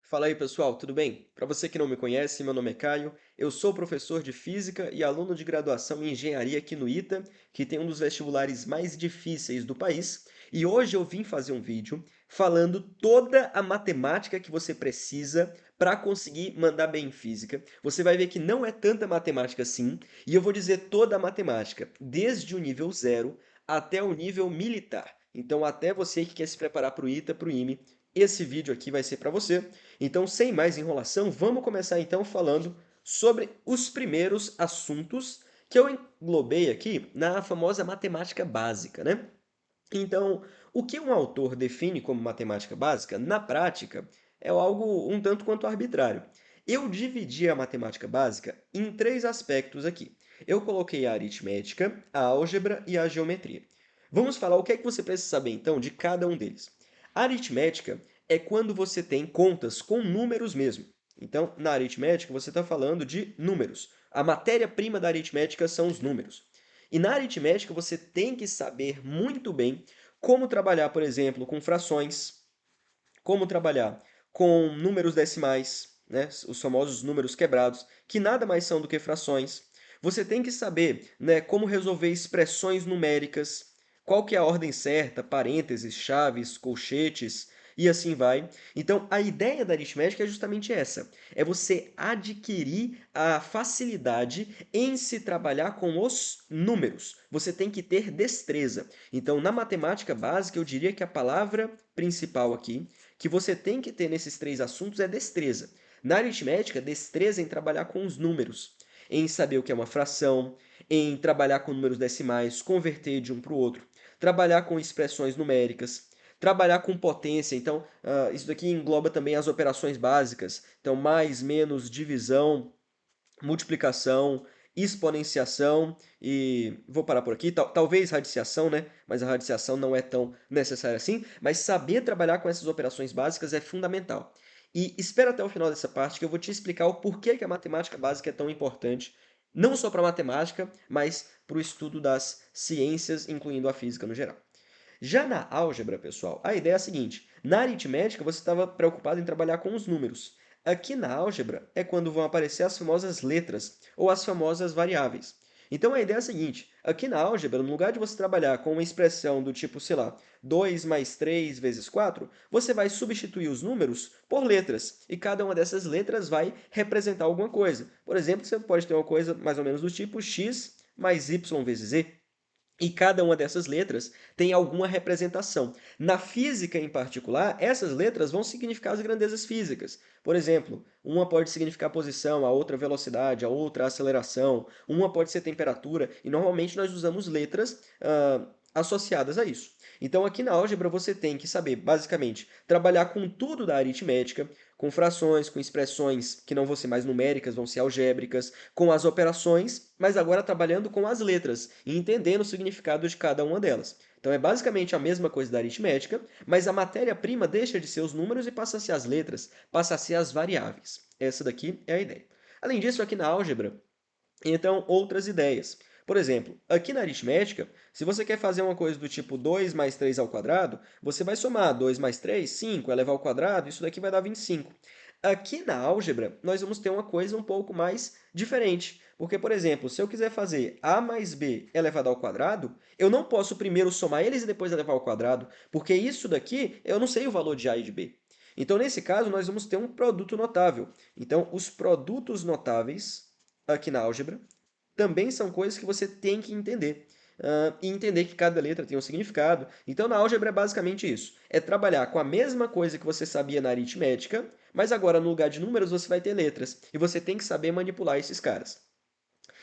Fala aí, pessoal, tudo bem? Para você que não me conhece, meu nome é Caio, eu sou professor de Física e aluno de graduação em Engenharia aqui no ITA, que tem um dos vestibulares mais difíceis do país, e hoje eu vim fazer um vídeo falando toda a matemática que você precisa para conseguir mandar bem em Física. Você vai ver que não é tanta matemática assim, e eu vou dizer toda a matemática, desde o nível zero até o nível militar. Então, até você que quer se preparar para o ITA, para o IME, esse vídeo aqui vai ser para você. Então, sem mais enrolação, vamos começar então falando sobre os primeiros assuntos que eu englobei aqui na famosa matemática básica, né? Então, o que um autor define como matemática básica, na prática, é algo um tanto quanto arbitrário. Eu dividi a matemática básica em três aspectos aqui. Eu coloquei a aritmética, a álgebra e a geometria. Vamos falar o que é que você precisa saber então de cada um deles. A aritmética é quando você tem contas com números mesmo. Então, na aritmética, você está falando de números. A matéria-prima da aritmética são os números. E na aritmética, você tem que saber muito bem como trabalhar, por exemplo, com frações, como trabalhar com números decimais, né, os famosos números quebrados, que nada mais são do que frações. Você tem que saber, né, como resolver expressões numéricas, qual que é a ordem certa, parênteses, chaves, colchetes e assim vai. Então, a ideia da aritmética é justamente essa, é você adquirir a facilidade em se trabalhar com os números. Você tem que ter destreza. Então, na matemática básica, eu diria que a palavra principal aqui que você tem que ter nesses três assuntos é destreza. Na aritmética, destreza em trabalhar com os números, em saber o que é uma fração, em trabalhar com números decimais, converter de um para o outro, trabalhar com expressões numéricas, trabalhar com potência. Então, isso daqui engloba também as operações básicas. Então, mais, menos, divisão, multiplicação, exponenciação e vou parar por aqui, talvez radiciação, né? Mas a radiciação não é tão necessária assim, mas saber trabalhar com essas operações básicas é fundamental. E espera até o final dessa parte que eu vou te explicar o porquê que a matemática básica é tão importante, não só para a matemática, mas para o estudo das ciências, incluindo a física no geral. Já na álgebra, pessoal, a ideia é a seguinte: na aritmética você estava preocupado em trabalhar com os números. Aqui na álgebra é quando vão aparecer as famosas letras ou as famosas variáveis. Então a ideia é a seguinte: aqui na álgebra, no lugar de você trabalhar com uma expressão do tipo, sei lá, 2 mais 3 vezes 4, você vai substituir os números por letras, e cada uma dessas letras vai representar alguma coisa. Por exemplo, você pode ter uma coisa mais ou menos do tipo x mais y vezes z. E cada uma dessas letras tem alguma representação. Na física, em particular, essas letras vão significar as grandezas físicas. Por exemplo, uma pode significar posição, a outra velocidade, a outra aceleração, uma pode ser temperatura, e normalmente nós usamos letras associadas a isso. Então, aqui na álgebra, você tem que saber, basicamente, trabalhar com tudo da aritmética, com frações, com expressões que não vão ser mais numéricas, vão ser algébricas, com as operações, mas agora trabalhando com as letras e entendendo o significado de cada uma delas. Então é basicamente a mesma coisa da aritmética, mas a matéria-prima deixa de ser os números e passa a ser as letras, passa a ser as variáveis. Essa daqui é a ideia. Além disso, aqui na álgebra, então outras ideias. Por exemplo, aqui na aritmética, se você quer fazer uma coisa do tipo 2 mais 3 ao quadrado, você vai somar 2 mais 3, 5, elevar ao quadrado, isso daqui vai dar 25. Aqui na álgebra, nós vamos ter uma coisa um pouco mais diferente. Porque, por exemplo, se eu quiser fazer a mais b elevado ao quadrado, eu não posso primeiro somar eles e depois elevar ao quadrado, porque isso daqui eu não sei o valor de a e de b. Então, nesse caso, nós vamos ter um produto notável. Então, os produtos notáveis aqui na álgebra também são coisas que você tem que entender. E entender que cada letra tem um significado. Então, na álgebra é basicamente isso. É trabalhar com a mesma coisa que você sabia na aritmética, mas agora no lugar de números você vai ter letras. E você tem que saber manipular esses caras.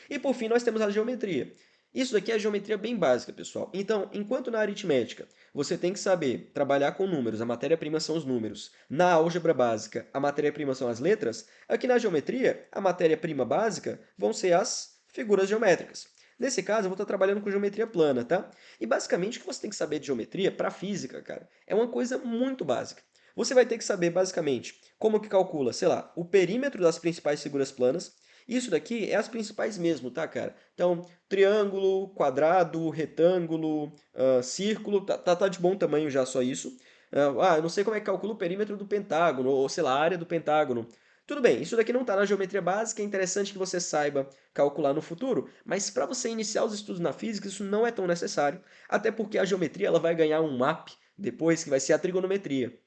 E por fim, nós temos a geometria. Isso daqui é geometria bem básica, pessoal. Então, enquanto na aritmética você tem que saber trabalhar com números, a matéria-prima são os números. Na álgebra básica, a matéria-prima são as letras. Aqui na geometria, a matéria-prima básica vão ser as figuras geométricas. Nesse caso, eu vou estar trabalhando com geometria plana, tá? E basicamente o que você tem que saber de geometria para física, cara, é uma coisa muito básica. Você vai ter que saber basicamente como que calcula, sei lá, o perímetro das principais figuras planas. Isso daqui é as principais mesmo, tá, cara? Então, triângulo, quadrado, retângulo, círculo, tá de bom tamanho já só isso. Eu não sei como é que calcula o perímetro do pentágono, ou sei lá, a área do pentágono. Tudo bem, isso daqui não está na geometria básica, é interessante que você saiba calcular no futuro, mas para você iniciar os estudos na física, isso não é tão necessário, até porque a geometria ela vai ganhar um map depois, que vai ser a trigonometria.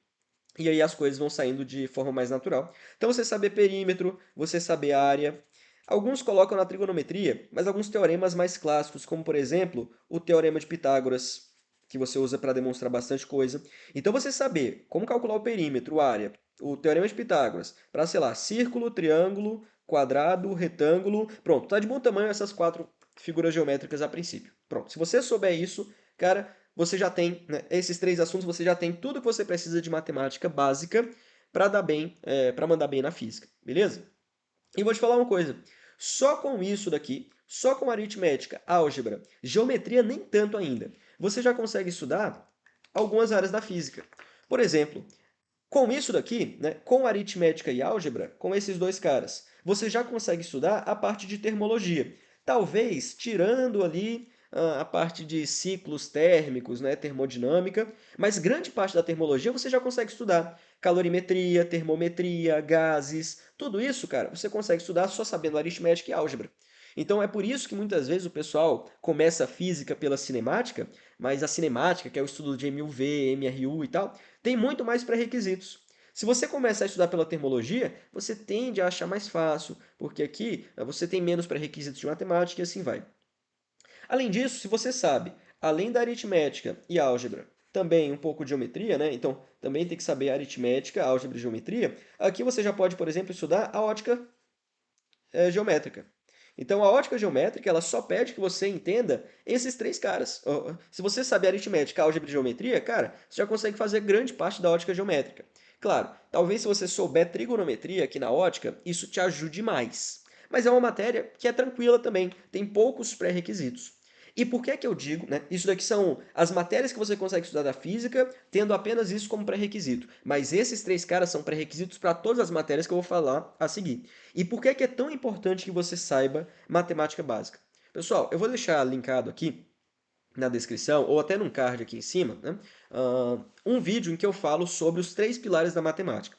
E aí as coisas vão saindo de forma mais natural. Então você saber perímetro, você saber área. Alguns colocam na trigonometria, mas alguns teoremas mais clássicos, como por exemplo, o teorema de Pitágoras, que você usa para demonstrar bastante coisa. Então você saber como calcular o perímetro, a área, o teorema de Pitágoras, para, sei lá, círculo, triângulo, quadrado, retângulo. Pronto, tá de bom tamanho essas quatro figuras geométricas a princípio. Pronto, se você souber isso, cara, você já tem, né, esses três assuntos, você já tem tudo que você precisa de matemática básica para dar bem, para mandar bem na física, beleza? E vou te falar uma coisa, só com isso daqui, só com aritmética, álgebra, geometria nem tanto ainda, você já consegue estudar algumas áreas da física. Por exemplo, com isso daqui, né, com aritmética e álgebra, com esses dois caras, você já consegue estudar a parte de termologia. Talvez tirando ali a parte de ciclos térmicos, né, termodinâmica, mas grande parte da termologia você já consegue estudar. Calorimetria, termometria, gases, tudo isso, cara, você consegue estudar só sabendo aritmética e álgebra. Então é por isso que muitas vezes o pessoal começa a física pela cinemática, mas a cinemática, que é o estudo de MUV, MRU e tal, tem muito mais pré-requisitos. Se você começa a estudar pela termologia, você tende a achar mais fácil, porque aqui você tem menos pré-requisitos de matemática e assim vai. Além disso, se você sabe, além da aritmética e álgebra, também um pouco de geometria, né? Então, também tem que saber aritmética, álgebra e geometria. Aqui você já pode, por exemplo, estudar a ótica geométrica. Então, a ótica geométrica ela só pede que você entenda esses três caras. Se você saber aritmética, álgebra e geometria, cara, você já consegue fazer grande parte da ótica geométrica. Claro, talvez se você souber trigonometria aqui na ótica, isso te ajude mais. Mas é uma matéria que é tranquila também, tem poucos pré-requisitos. E por que é que eu digo, né? Isso daqui são as matérias que você consegue estudar da física, tendo apenas isso como pré-requisito. Mas esses três caras são pré-requisitos para todas as matérias que eu vou falar a seguir. E por que é tão importante que você saiba matemática básica? Pessoal, eu vou deixar linkado aqui na descrição, ou até num card aqui em cima, né, um vídeo em que eu falo sobre os três pilares da matemática.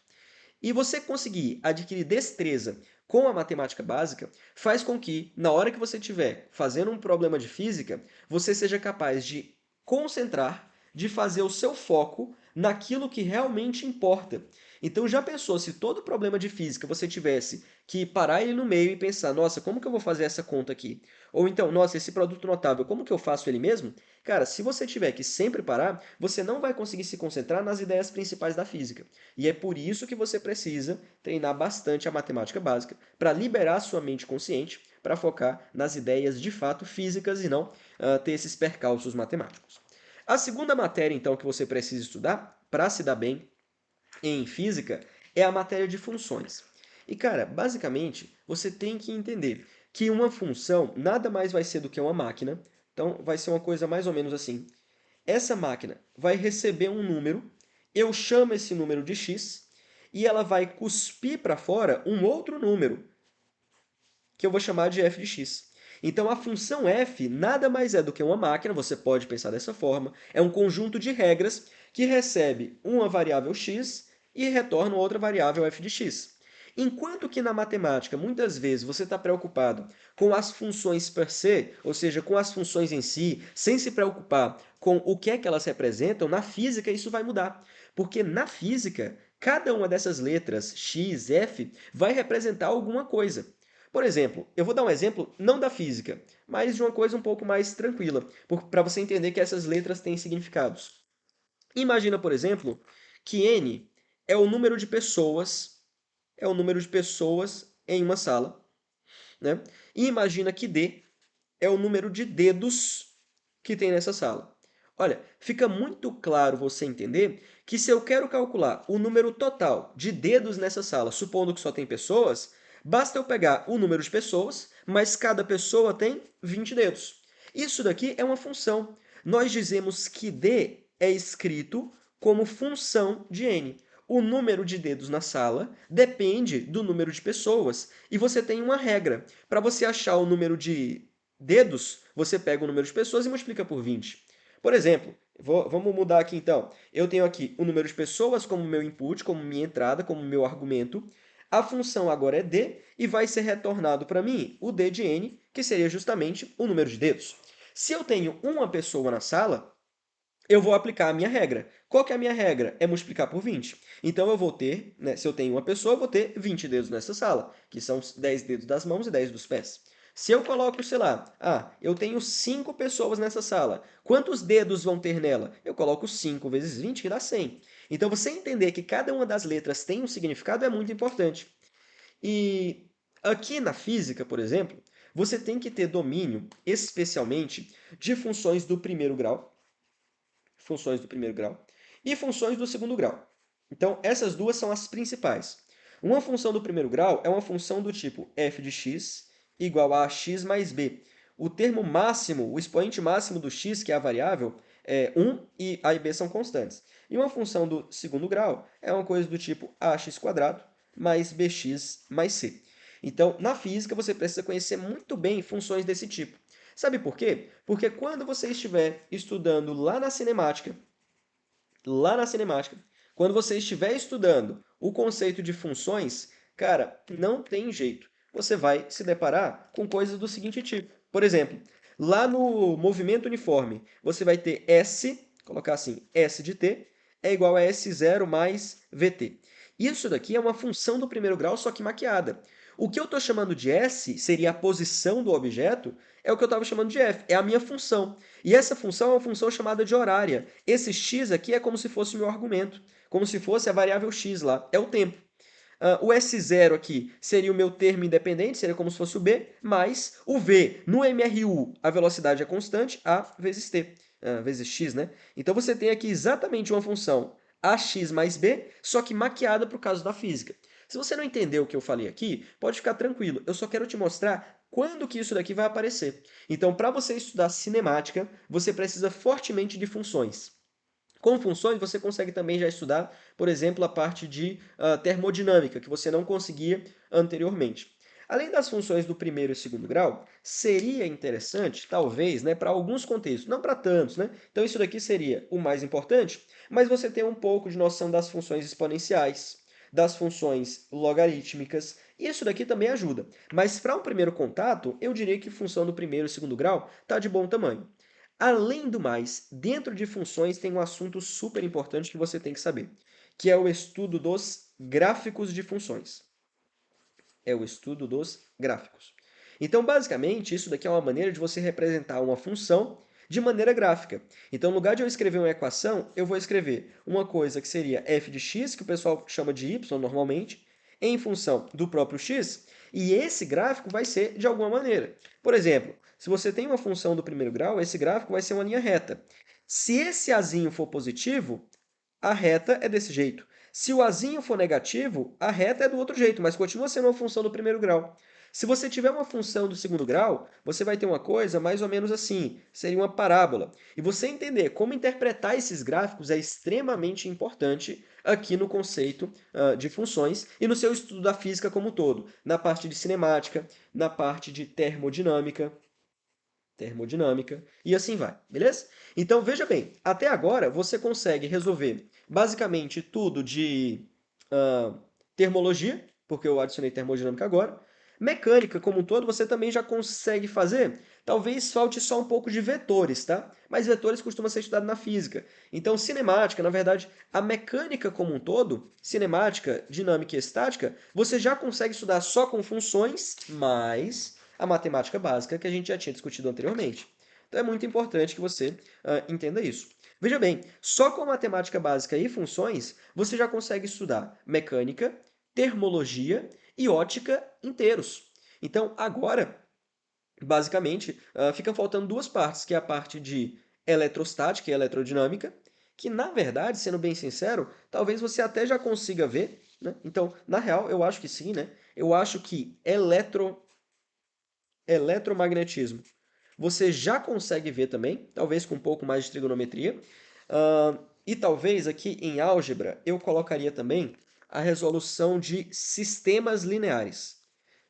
E você conseguir adquirir destreza com a matemática básica faz com que, na hora que você estiver fazendo um problema de física, você seja capaz de concentrar, de fazer o seu foco naquilo que realmente importa. Então já pensou se todo problema de física você tivesse que parar ele no meio e pensar, nossa, como que eu vou fazer essa conta aqui? Ou então, nossa, esse produto notável, como que eu faço ele mesmo? Cara, se você tiver que sempre parar, você não vai conseguir se concentrar nas ideias principais da física. E é por isso que você precisa treinar bastante a matemática básica, para liberar sua mente consciente, para focar nas ideias de fato físicas e não ter esses percalços matemáticos. A segunda matéria, então, que você precisa estudar para se dar bem em física é a matéria de funções. E, cara, basicamente, você tem que entender que uma função nada mais vai ser do que uma máquina. Então, vai ser uma coisa mais ou menos assim. Essa máquina vai receber um número, eu chamo esse número de x, e ela vai cuspir para fora um outro número, que eu vou chamar de f de x. Então a função f nada mais é do que uma máquina, você pode pensar dessa forma, é um conjunto de regras que recebe uma variável x e retorna outra variável f de x. Enquanto que na matemática, muitas vezes, você está preocupado com as funções per se, ou seja, com as funções em si, sem se preocupar com o que é que elas representam, na física isso vai mudar. Porque na física, cada uma dessas letras, x, f, vai representar alguma coisa. Por exemplo, eu vou dar um exemplo não da física, mas de uma coisa um pouco mais tranquila, para você entender que essas letras têm significados. Imagina, por exemplo, que n é o número de pessoas em uma sala, né? E imagina que d é o número de dedos que tem nessa sala. Olha, fica muito claro você entender que se eu quero calcular o número total de dedos nessa sala, supondo que só tem pessoas, basta eu pegar o número de pessoas, mas cada pessoa tem 20 dedos. Isso daqui é uma função. Nós dizemos que d é escrito como função de n. O número de dedos na sala depende do número de pessoas. E você tem uma regra. Para você achar o número de dedos, você pega o número de pessoas e multiplica por 20. Por exemplo, Vamos mudar aqui então. Eu tenho aqui o número de pessoas como meu input, como minha entrada, como meu argumento. A função agora é d e vai ser retornado para mim o d de n, que seria justamente o número de dedos. Se eu tenho uma pessoa na sala, eu vou aplicar a minha regra. Qual que é a minha regra? É multiplicar por 20. Então eu vou ter, né, se eu tenho uma pessoa, eu vou ter 20 dedos nessa sala, que são 10 dedos das mãos e 10 dos pés. Se eu coloco, sei lá, eu tenho 5 pessoas nessa sala. Quantos dedos vão ter nela? Eu coloco 5 vezes 20, que dá 100. Então você entender que cada uma das letras tem um significado é muito importante. E aqui na física, por exemplo, você tem que ter domínio, especialmente, de funções do primeiro grau, e funções do segundo grau. Então, essas duas são as principais. Uma função do primeiro grau é uma função do tipo f de x igual a x mais b. O termo máximo, o expoente máximo do x, que é a variável, é 1 e a e b são constantes. E uma função do segundo grau é uma coisa do tipo ax² mais bx mais c. Então, na física, você precisa conhecer muito bem funções desse tipo. Sabe por quê? Porque quando você estiver estudando lá na cinemática, quando você estiver estudando o conceito de funções, cara, não tem jeito. Você vai se deparar com coisas do seguinte tipo. Por exemplo, lá no movimento uniforme, você vai ter S, colocar assim, S de t, é igual a S0 mais VT. Isso daqui é uma função do primeiro grau, só que maquiada. O que eu estou chamando de S seria a posição do objeto, é o que eu estava chamando de F, é a minha função. E essa função é uma função chamada de horária. Esse x aqui é como se fosse o meu argumento, como se fosse a variável x lá, é o tempo. O S0 aqui seria o meu termo independente, seria como se fosse o B, mais o V. No MRU, a velocidade é constante, A vezes T, vezes x, né? Então você tem aqui exatamente uma função AX mais B, só que maquiada para o caso da física. Se você não entendeu o que eu falei aqui, pode ficar tranquilo. Eu só quero te mostrar quando que isso daqui vai aparecer. Então, para você estudar cinemática, você precisa fortemente de funções. Com funções, você consegue também já estudar, por exemplo, a parte de termodinâmica, que você não conseguia anteriormente. Além das funções do primeiro e segundo grau, seria interessante, talvez, né, para alguns contextos, não para tantos, né? Então isso daqui seria o mais importante, mas você tem um pouco de noção das funções exponenciais, das funções logarítmicas, e isso daqui também ajuda. Mas para um primeiro contato, eu diria que função do primeiro e segundo grau está de bom tamanho. Além do mais, dentro de funções tem um assunto super importante que você tem que saber, que é o estudo dos gráficos de funções. É o estudo dos gráficos. Então, basicamente, isso daqui é uma maneira de você representar uma função de maneira gráfica. Então, no lugar de eu escrever uma equação, eu vou escrever uma coisa que seria f de x, que o pessoal chama de y normalmente, em função do próprio x, e esse gráfico vai ser de alguma maneira. Por exemplo, se você tem uma função do primeiro grau, esse gráfico vai ser uma linha reta. Se esse azinho for positivo, a reta é desse jeito. Se o azinho for negativo, a reta é do outro jeito, mas continua sendo uma função do primeiro grau. Se você tiver uma função do segundo grau, você vai ter uma coisa mais ou menos assim, seria uma parábola. E você entender como interpretar esses gráficos é extremamente importante aqui no conceito de funções e no seu estudo da física como um todo, na parte de cinemática, na parte de termodinâmica, e assim vai, beleza? Então veja bem, até agora você consegue resolver basicamente tudo de uh, termologia, porque eu adicionei termodinâmica agora. Mecânica como um todo você também já consegue fazer. Talvez falte só um pouco de vetores, tá? Mas vetores costuma ser estudado na física. Então cinemática, na verdade, a mecânica como um todo, cinemática, dinâmica e estática, você já consegue estudar só com funções, mas a matemática básica que a gente já tinha discutido anteriormente. Então é muito importante que você entenda isso. Veja bem, só com matemática básica e funções, você já consegue estudar mecânica, termologia e ótica inteiros. Então, agora, basicamente, fica faltando duas partes, que é a parte de eletrostática e eletrodinâmica, que, na verdade, sendo bem sincero, talvez você até já consiga ver, né? Então, na real, eu acho que sim, né? Eu acho que eletromagnetismo você já consegue ver também, talvez com um pouco mais de trigonometria. E talvez aqui em álgebra eu colocaria também a resolução de sistemas lineares,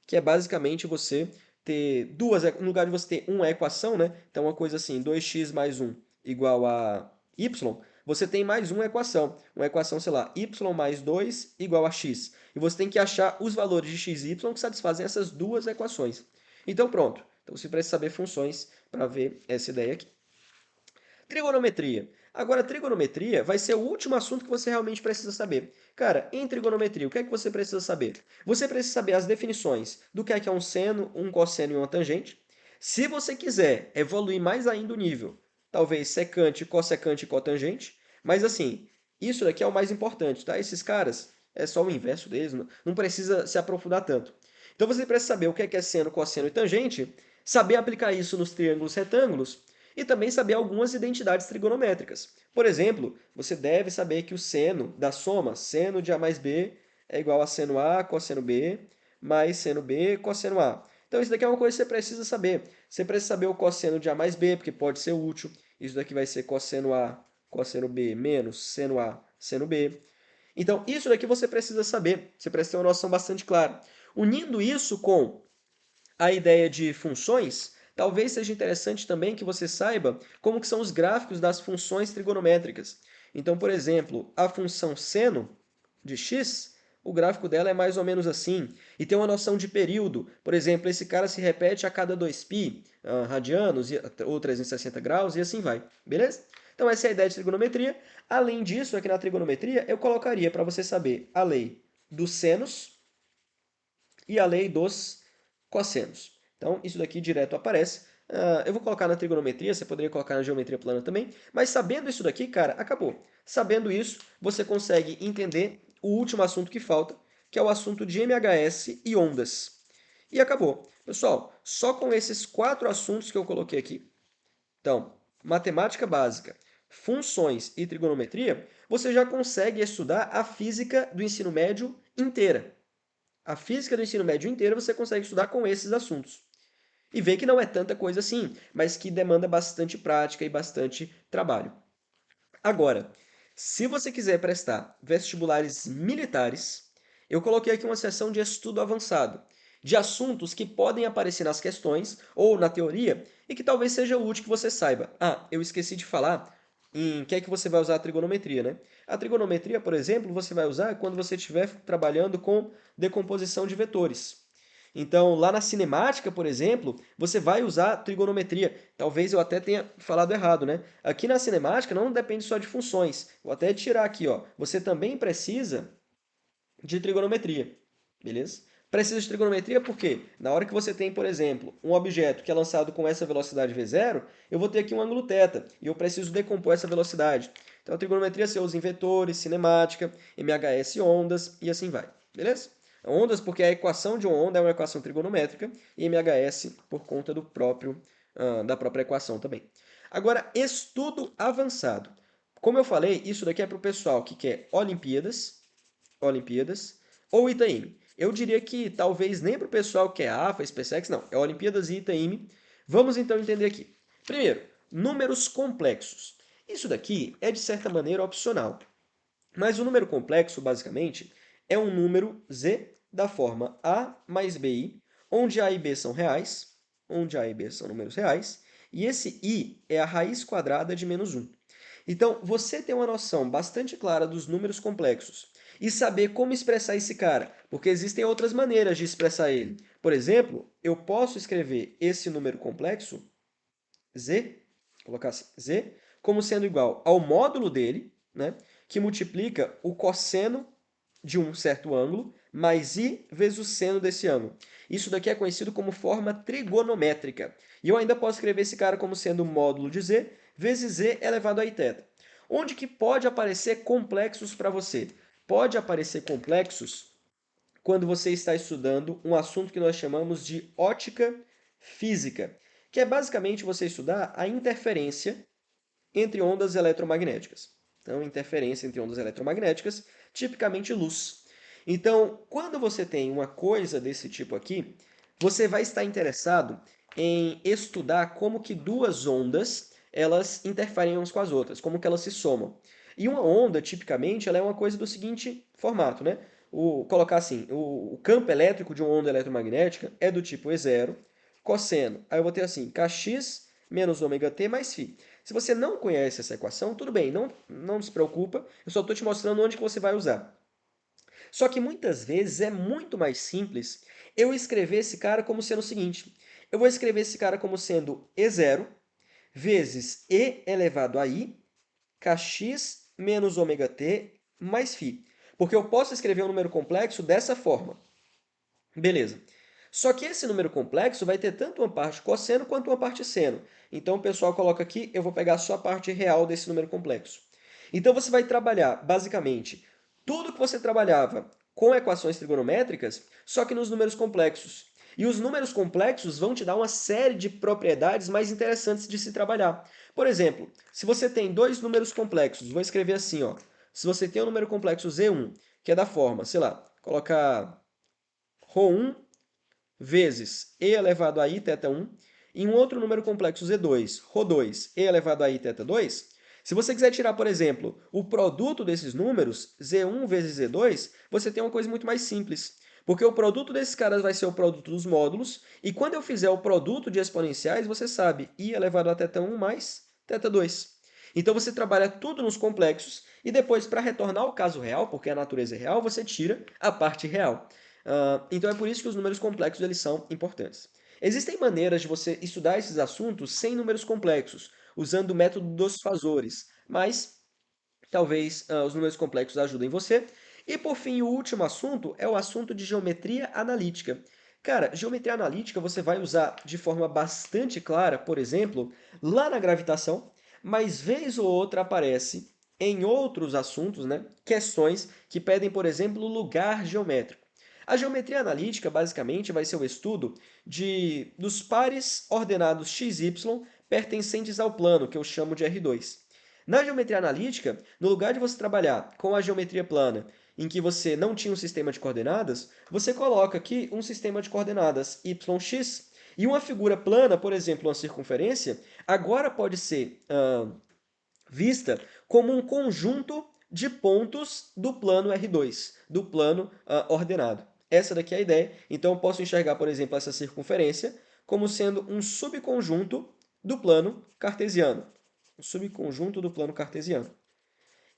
que é basicamente você ter duas, no lugar de você ter uma equação, né? Então uma coisa assim, 2x mais 1 igual a y, você tem mais uma equação, sei lá, y mais 2 igual a x. E você tem que achar os valores de x e y que satisfazem essas duas equações. Então pronto, então você precisa saber funções para ver essa ideia aqui. Trigonometria. Agora, trigonometria vai ser o último assunto que você realmente precisa saber. Cara, em trigonometria, o que é que você precisa saber? Você precisa saber as definições do que é um seno, um cosseno e uma tangente. Se você quiser evoluir mais ainda o nível, talvez secante, cossecante e cotangente, mas assim, isso daqui é o mais importante, tá? Esses caras, é só o inverso deles, não precisa se aprofundar tanto. Então você precisa saber o que é seno, cosseno e tangente, saber aplicar isso nos triângulos retângulos, e também saber algumas identidades trigonométricas. Por exemplo, você deve saber que o seno da soma seno de A mais B é igual a seno A cosseno B mais seno B cosseno A. Então isso daqui é uma coisa que você precisa saber. Você precisa saber o cosseno de A mais B, porque pode ser útil. Isso daqui vai ser cosseno A cosseno B menos seno A seno B. Então isso daqui você precisa saber. Você precisa ter uma noção bastante clara. Unindo isso com a ideia de funções, talvez seja interessante também que você saiba como que são os gráficos das funções trigonométricas. Então, por exemplo, a função seno de x, o gráfico dela é mais ou menos assim. E tem uma noção de período. Por exemplo, esse cara se repete a cada 2π radianos ou 360 graus e assim vai. Beleza? Então essa é a ideia de trigonometria. Além disso, aqui na trigonometria, eu colocaria para você saber a lei dos senos e a lei dos cossenos. Então, isso daqui direto aparece. Eu vou colocar na trigonometria, você poderia colocar na geometria plana também, mas sabendo isso daqui, cara, acabou. Sabendo isso, você consegue entender o último assunto que falta, que é o assunto de MHS e ondas. E acabou. Pessoal, só com esses 4 assuntos que eu coloquei aqui, então, matemática básica, funções e trigonometria, você já consegue estudar a física do ensino médio inteira. A física do ensino médio inteiro você consegue estudar com esses assuntos. E ver que não é tanta coisa assim, mas que demanda bastante prática e bastante trabalho. Agora, se você quiser prestar vestibulares militares, eu coloquei aqui uma seção de estudo avançado, de assuntos que podem aparecer nas questões ou na teoria e que talvez seja útil que você saiba. Ah, eu esqueci de falar em que é que você vai usar a trigonometria, né? A trigonometria, por exemplo, você vai usar quando você estiver trabalhando com decomposição de vetores. Então, lá na cinemática, por exemplo, você vai usar trigonometria. Talvez eu até tenha falado errado, né? Aqui na cinemática não depende só de funções. Vou até tirar aqui, ó. Você também precisa de trigonometria, beleza? Precisa de trigonometria porque na hora que você tem, por exemplo, um objeto que é lançado com essa velocidade v0, eu vou ter aqui um ângulo θ e eu preciso decompor essa velocidade. Então a trigonometria você usa em vetores, cinemática, MHS ondas e assim vai, beleza? Ondas porque a equação de uma onda é uma equação trigonométrica e MHS por conta da própria equação também. Agora, estudo avançado. Como eu falei, isso daqui é para o pessoal que quer Olimpíadas ou Itaime. Eu diria que talvez nem para o pessoal que é AFA, SpaceX, não. É Olimpíadas e Itaime. Vamos então entender aqui. Primeiro, números complexos. Isso daqui é de certa maneira opcional. Mas o número complexo, basicamente, é um número z da forma a mais bi, onde a e b são reais, onde a e b são números reais, e esse i é a raiz quadrada de menos 1. Então, você tem uma noção bastante clara dos números complexos e saber como expressar esse cara, porque existem outras maneiras de expressar ele. Por exemplo, eu posso escrever esse número complexo, z, colocar assim, z, como sendo igual ao módulo dele, né, que multiplica o cosseno de um certo ângulo mais i vezes o seno desse ângulo. Isso daqui é conhecido como forma trigonométrica. E eu ainda posso escrever esse cara como sendo o módulo de z vezes z elevado a iθ. Onde que pode aparecer complexos para você? Pode aparecer complexos quando você está estudando um assunto que nós chamamos de ótica física, que é basicamente você estudar a interferência entre ondas eletromagnéticas. Então, interferência entre ondas eletromagnéticas, tipicamente luz. Então, quando você tem uma coisa desse tipo aqui, você vai estar interessado em estudar como que duas ondas elas interferem umas com as outras, como que elas se somam. E uma onda, tipicamente, ela é uma coisa do seguinte formato, né? Colocar assim, o campo elétrico de uma onda eletromagnética é do tipo E0, cosseno. Aí eu vou ter assim, kx menos ômega t mais φ. Se você não conhece essa equação, tudo bem, não se preocupa, eu só estou te mostrando onde que você vai usar. Só que muitas vezes é muito mais simples eu escrever esse cara como sendo o seguinte, eu vou escrever esse cara como sendo E0 vezes E elevado a I, kx menos ômega t mais φ. Porque eu posso escrever um número complexo dessa forma. Beleza. Só que esse número complexo vai ter tanto uma parte cosseno quanto uma parte seno. Então o pessoal coloca aqui, eu vou pegar só a parte real desse número complexo. Então você vai trabalhar, basicamente, tudo que você trabalhava com equações trigonométricas, só que nos números complexos. E os números complexos vão te dar uma série de propriedades mais interessantes de se trabalhar. Por exemplo, se você tem dois números complexos, vou escrever assim, ó. Se você tem um número complexo Z1, que é da forma, sei lá, colocar ρ1 vezes e elevado a i θ1, e um outro número complexo Z2, ρ2, e elevado a i θ2, se você quiser tirar, por exemplo, o produto desses números, Z1 vezes Z2, você tem uma coisa muito mais simples. Porque o produto desses caras vai ser o produto dos módulos, e quando eu fizer o produto de exponenciais, você sabe, i elevado a θ1 mais θ2. Então você trabalha tudo nos complexos, e depois, para retornar ao caso real, porque a natureza é real, você tira a parte real. Então é por isso que os números complexos eles são importantes. Existem maneiras de você estudar esses assuntos sem números complexos, usando o método dos fazores, mas talvez os números complexos ajudem você. E por fim, o último assunto é o assunto de geometria analítica. Cara, geometria analítica você vai usar de forma bastante clara, por exemplo, lá na gravitação, mas vez ou outra aparece em outros assuntos, né, questões que pedem, por exemplo, lugar geométrico. A geometria analítica, basicamente, vai ser o estudo dos pares ordenados x, y pertencentes ao plano, que eu chamo de R2. Na geometria analítica, no lugar de você trabalhar com a geometria plana, em que você não tinha um sistema de coordenadas, você coloca aqui um sistema de coordenadas yx, e uma figura plana, por exemplo, uma circunferência, agora pode ser vista como um conjunto de pontos do plano R2, do plano ordenado. Essa daqui é a ideia. Então eu posso enxergar, por exemplo, essa circunferência como sendo um subconjunto do plano cartesiano. Um subconjunto do plano cartesiano.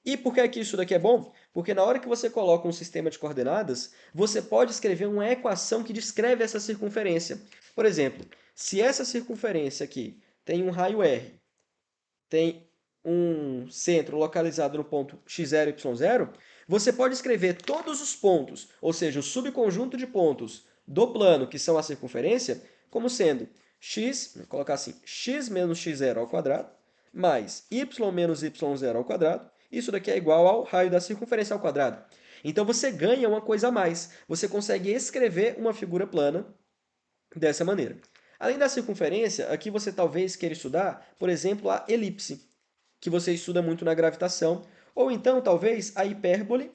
E por que isso daqui é bom? Porque na hora que você coloca um sistema de coordenadas, você pode escrever uma equação que descreve essa circunferência. Por exemplo, se essa circunferência aqui tem um raio R, tem um centro localizado no ponto x0, y0, você pode escrever todos os pontos, ou seja, o subconjunto de pontos do plano, que são a circunferência, como sendo x, vou colocar assim, x menos x0 ao quadrado, mais y menos y0 ao quadrado. Isso daqui é igual ao raio da circunferência ao quadrado. Então você ganha uma coisa a mais. Você consegue escrever uma figura plana dessa maneira. Além da circunferência, aqui você talvez queira estudar, por exemplo, a elipse, que você estuda muito na gravitação, ou então talvez a hipérbole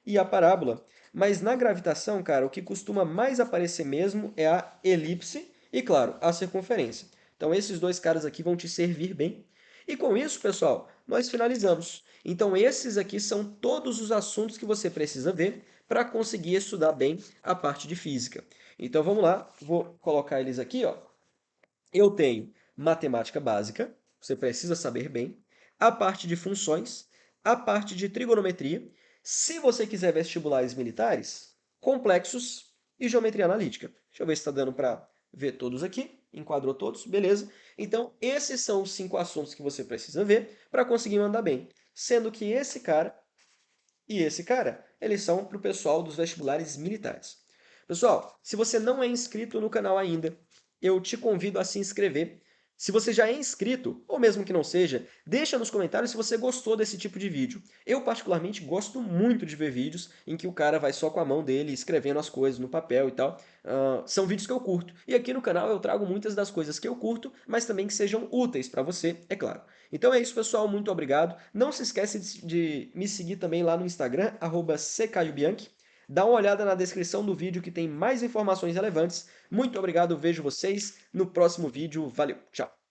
e a parábola. Mas na gravitação, cara, o que costuma mais aparecer mesmo é a elipse e, claro, a circunferência. Então esses dois caras aqui vão te servir bem. E com isso, pessoal, nós finalizamos. Então esses aqui são todos os assuntos que você precisa ver para conseguir estudar bem a parte de física. Então vamos lá, vou colocar eles aqui, ó. Eu tenho matemática básica, você precisa saber bem, a parte de funções, a parte de trigonometria, se você quiser vestibulares militares, complexos e geometria analítica. Deixa eu ver se está dando para ver todos aqui. Enquadrou todos? Beleza. Então, esses são os 5 assuntos que você precisa ver para conseguir mandar bem. Sendo que esse cara e esse cara, eles são para o pessoal dos vestibulares militares. Pessoal, se você não é inscrito no canal ainda, eu te convido a se inscrever. Se você já é inscrito, ou mesmo que não seja, deixa nos comentários se você gostou desse tipo de vídeo. Eu, particularmente, gosto muito de ver vídeos em que o cara vai só com a mão dele escrevendo as coisas no papel e tal. São vídeos que eu curto. E aqui no canal eu trago muitas das coisas que eu curto, mas também que sejam úteis para você, é claro. Então é isso, pessoal. Muito obrigado. Não se esquece de me seguir também lá no Instagram, @ccaiobianchi. Dá uma olhada na descrição do vídeo que tem mais informações relevantes. Muito obrigado, vejo vocês no próximo vídeo. Valeu, tchau!